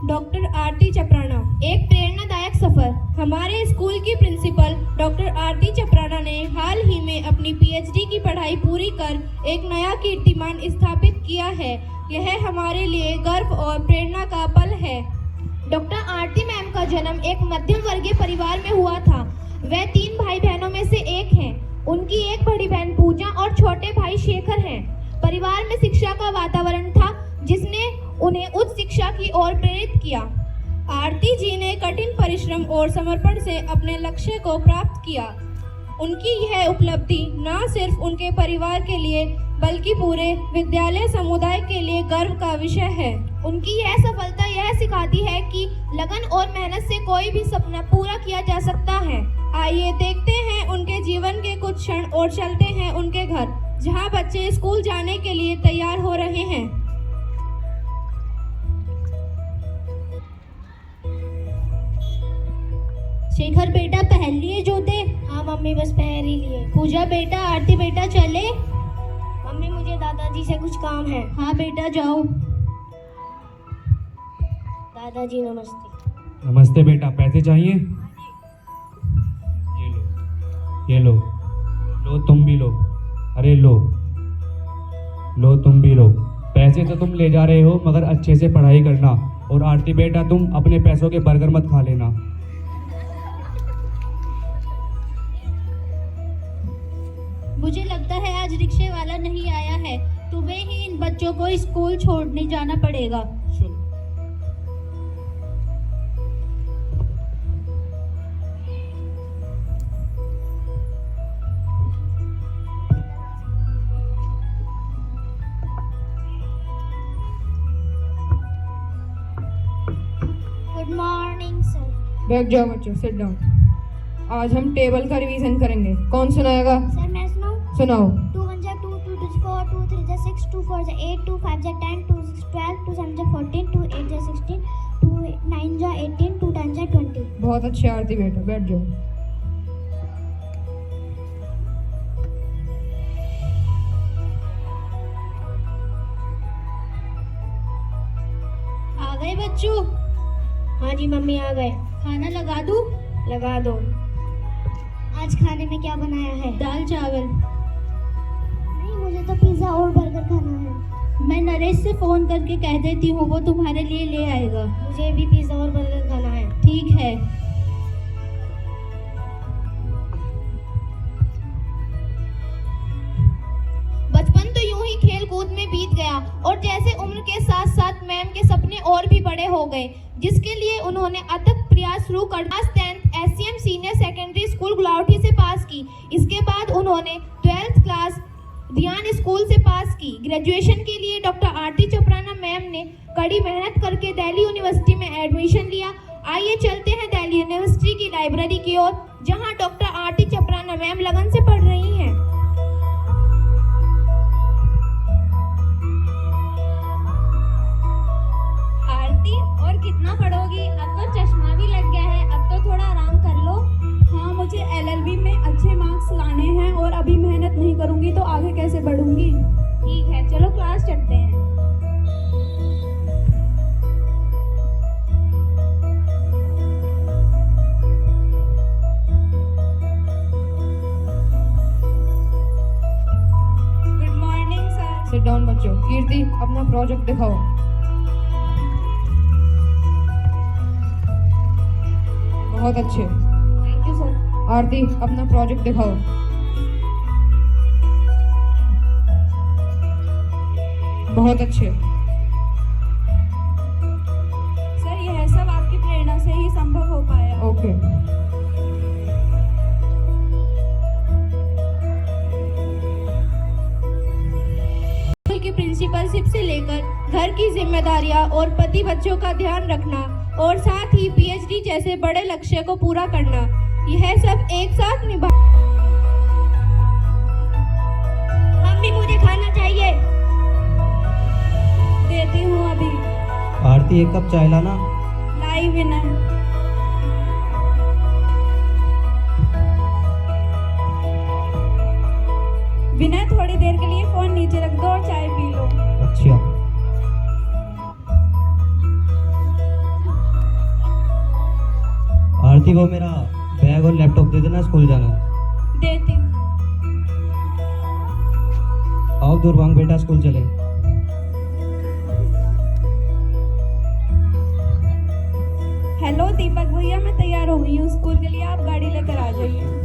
Doctor आरती चपराना। एक प्रेरणादायक सफर। हमारे स्कूल की प्रिंसिपल डॉक्टर आरती चपराना ने हाल ही में अपनी पीएचडी की पढ़ाई पूरी कर एक नया कीर्तिमान स्थापित किया है। यह हमारे लिए गर्व और प्रेरणा का पल है। डॉक्टर आरती मैम का जन्म एक मध्यम वर्गीय परिवार में हुआ था। वह 3 भाई बहनों में से एक हैं। उनकी एक बड़ी बहन पूजा और छोटे भाई शेखर हैं। परिवार में शिक्षा का वातावरण था जिसने उन्हें उच्च शिक्षा की ओर प्रेरित किया। आरती जी ने कठिन परिश्रम और समर्पण से अपने लक्ष्य को प्राप्त किया। उनकी यह उपलब्धि न सिर्फ उनके परिवार के लिए बल्कि पूरे विद्यालय समुदाय के लिए गर्व का विषय है। उनकी यह सफलता यह सिखाती है कि लगन और मेहनत से कोई भी सपना पूरा किया जा सकता है। आइए देखते हैं उनके जीवन के कुछ क्षण और चलते हैं उनके घर, जहां बच्चे स्कूल जाने के लिए तैयार हो रहे हैं। शेखर बेटा पहन लिए जूते? हाँ मम्मी, बस पहन ही लिए। पूजा बेटा, आरती बेटा चले? मम्मी मुझे दादाजी से कुछ काम है। हाँ बेटा जाओ। दादाजी नमस्ते। नमस्ते बेटा, पैसे चाहिए? ये लो लो तुम भी लो। अरे लो तुम भी लो। पैसे तो तुम ले जा रहे हो मगर अच्छे से पढ़ाई करना। और आरती बेटा, तुम अपने पैसों के बर्गर मत खा लेना। मुझे लगता है आज रिक्शे वाला नहीं आया है। तुम्हें ही इन बच्चों को स्कूल छोड़ने जाना पड़ेगा। Good morning sir. बैठ जाओ बच्चों, सिट डाउन। आज हम टेबल का रिवीजन करेंगे। कौन सुनाएगा? सर मैं सुनाऊं? सुनाओ। 2 1 जा 2 2 2 4 2 3 जा 6 2 4 जा 8 2 5 जा 10 2 6 12 2 7 जा 14 2 8 जा 16 2 9 जा 18 2 10 जा 20। बहुत अच्छी आरती बेटा, बैठ जाओ। आ गए बच्चों? हाँ जी मम्मी आ गए। खाना लगा दूं? लगा दो। आज खाने में क्या बनाया है? दाल चावल। नहीं, मुझे तो पिज्जा और बर्गर खाना है। मैं नरेश से फोन करके कह देती हूँ, वो तुम्हारे लिए ले आएगा। मुझे भी पिज्जा और बर्गर खाना है। ठीक है। बचपन तो यूं ही खेल कूद में बीत गया और जैसे उम्र के साथ साथ मैम के सपने और भी बड़े हो गए, जिसके लिए उन्होंने अथक प्रयास शुरू कर class 10th SCM senior secondary school Gulaothi से पास की। इसके बाद उन्होंने 12th क्लास रियान स्कूल से पास की। ग्रेजुएशन के लिए डॉक्टर आरती चपराना मैम ने कड़ी मेहनत करके दिल्ली यूनिवर्सिटी में एडमिशन लिया। आइए चलते हैं दिल्ली यूनिवर्सिटी की लाइब्रेरी की ओर, जहां डॉक्टर आरती चपराना मैम लगन से पढ़ रही हैं। और कितना पढ़ोगी? अब तो चश्मा भी लग गया है, अब तो थोड़ा आराम कर लो। हाँ, मुझे एलएलबी में अच्छे मार्क्स लाने हैं और अभी मेहनत नहीं करूंगी तो आगे कैसे बढ़ूंगी। ठीक है, चलो क्लास चलते हैं। Good morning sir. Sit down बच्चों। कीर्ति, अपना प्रोजेक्ट दिखाओ। बहुत अच्छे। Thank you sir. आरती, अपना प्रोजेक्ट दिखाओ। बहुत अच्छे। सर, यह सब आपकी प्रेरणा से ही संभव हो पाया। ओके। स्कूल की प्रिंसिपलशिप से लेकर घर की जिम्मेदारियां और पति बच्चों का ध्यान रखना और साथ ही पीएचडी जैसे बड़े लक्ष्य को पूरा करना, यह सब एक साथ निभा। मम्मी मुझे खाना चाहिए। देती हूँ अभी। आरती, 1 कप चाय लाना। लाई विनय। विनय, थोड़ी देर के लिए फोन नीचे रख दो और चाय पी लो। अच्छा। वो मेरा बैग और लैपटॉप दे देना, स्कूल जाना। देती हूँ। आओ दुर्वांग बेटा, स्कूल चले। हेलो दीपक भैया, मैं तैयार हो गई हूँ स्कूल के लिए, आप गाड़ी लेकर आ जाइए।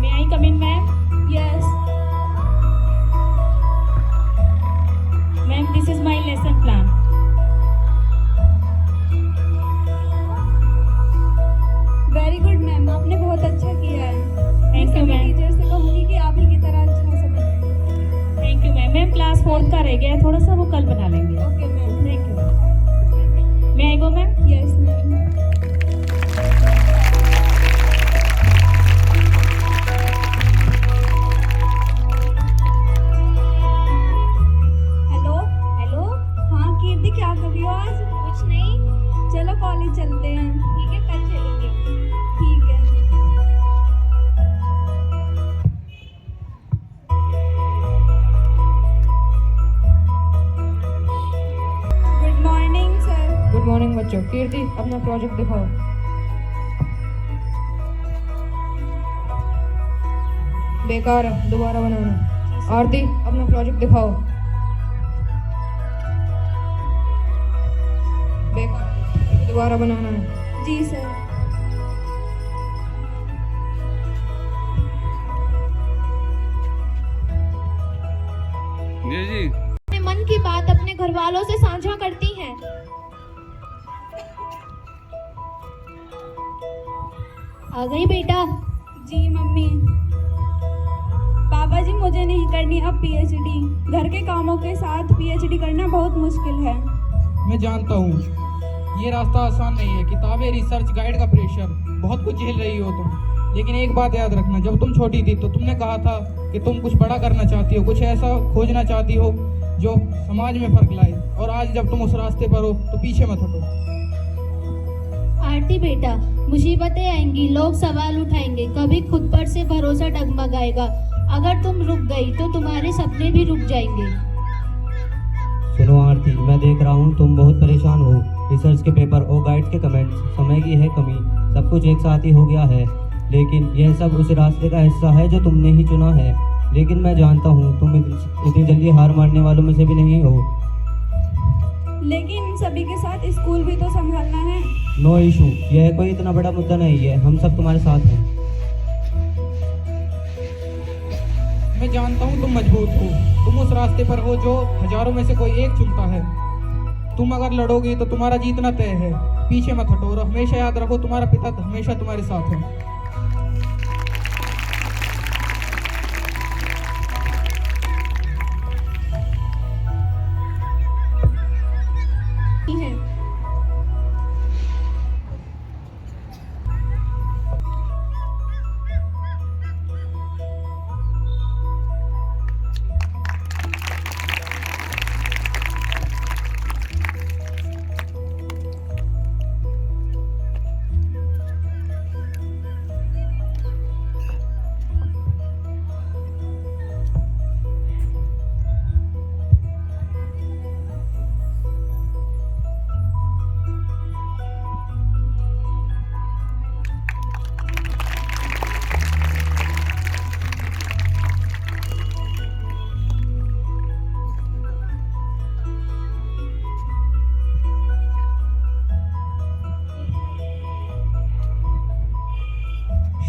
May I come in, ma'am? Yes Ma'am, this is my lesson plan. Very good ma'am, आपने बहुत अच्छा किया है। मैं Thank you, सभी ma'am. टीचर से कहूँगी कि आप ही की तरह अच्छा समझें। Thank you, ma'am. Ma'am class 4th का रह गया है, थोड़ा सा वो कल बना लेंगे। Okay ma'am. Thank you. May I go, ma'am? Yes ma'am. Hello Hello. हाँ कीर्ति, क्या कर रही हो आज? कुछ नहीं. चलो कॉलेज चलते हैं। ठीक है, कल चलेंगे. ठीक है। Good morning sir. Good morning बच्चों। कीर्ति, अपना प्रोजेक्ट दिखाओ। बेकार है, दोबारा बनाना। आरती, अपना प्रोजेक्ट दिखाओ। बेकार, दोबारा बनाना है। जी सर। अपने मन की बात अपने घर वालों से साझा करती हैं। आ गई बेटा? जी मम्मी। पापा जी, मुझे नहीं करनी अब पीएचडी। घर के कामों के साथ पीएचडी करना बहुत मुश्किल है। मैं जानता हूँ ये रास्ता आसान नहीं है। किताबें, रिसर्च, गाइड का प्रेशर, बहुत कुछ झेल रही हो तुम। लेकिन एक बात याद रखना, जब तुम छोटी थी तो तुमने कहा था कि तुम कुछ बड़ा करना चाहती हो, कुछ ऐसा खोजना चाहती हो जो समाज में फर्क लाए। और आज जब तुम उस रास्ते पर हो तो पीछे मत हटो। आरती बेटा, मुसीबतें आएंगी, लोग सवाल उठाएंगे, कभी खुद पर से भरोसा डगमगाएगा। अगर तुम रुक गई तो तुम्हारे सपने भी रुक जाएंगे। सुनो आरती, मैं देख रहा हूँ तुम बहुत परेशान हो। रिसर्च के पेपर और गाइड के कमेंट्स, समय की है कमी, सब कुछ एक साथ ही हो गया है। लेकिन यह सब उस रास्ते का हिस्सा है जो तुमने ही चुना है। लेकिन मैं जानता हूँ तुम इतनी जल्दी हार मानने वालों में से भी नहीं हो। लेकिन सभी के साथ स्कूल भी तो संभालना है। नो इशू, यह कोई इतना बड़ा मुद्दा नहीं है, हम सब तुम्हारे साथ हैं। मैं जानता हूँ तुम मजबूत हो, तुम उस रास्ते पर हो जो हजारों में से कोई एक चुनता है। तुम अगर लड़ोगी तो तुम्हारा जीतना तय है। पीछे मत हटो और हमेशा याद रखो, तुम्हारा पिता हमेशा तुम्हारे साथ है। हैं।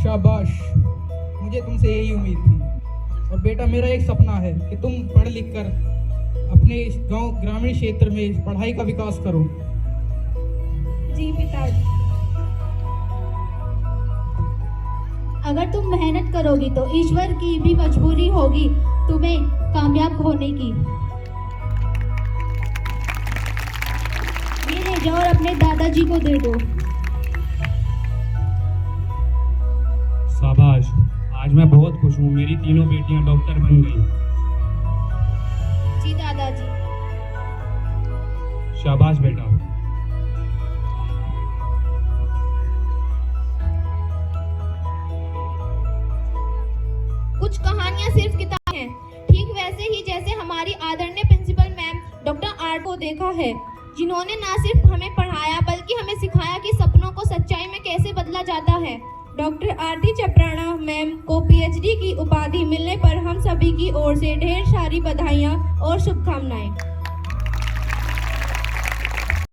शाबाश, मुझे तुमसे यही उम्मीद थी। और बेटा, मेरा एक सपना है कि तुम पढ़ लिख कर अपने इस गांव ग्रामीण क्षेत्र में पढ़ाई का विकास करो। जी पिताजी। अगर तुम मेहनत करोगी तो ईश्वर की भी मजबूरी होगी तुम्हें कामयाब होने की। ये ले जाओ और अपने दादाजी को दे दो। शाबाश, आज मैं बहुत खुश हूँ, मेरी तीनों बेटियां डॉक्टर बन गई। जी दादाजी। शाबाश बेटा। ही जैसे हमारी आदरणीय प्रिंसिपल मैम डॉक्टर आर को देखा है, जिन्होंने न सिर्फ हमें पढ़ाया बल्कि हमें सिखाया कि सपनों को सच्चाई में कैसे बदला जाता है। डॉक्टर आरती चपराना मैम को पीएचडी की उपाधि मिलने पर हम सभी की ओर से ढेर सारी बधाइयाँ और शुभकामनाएं।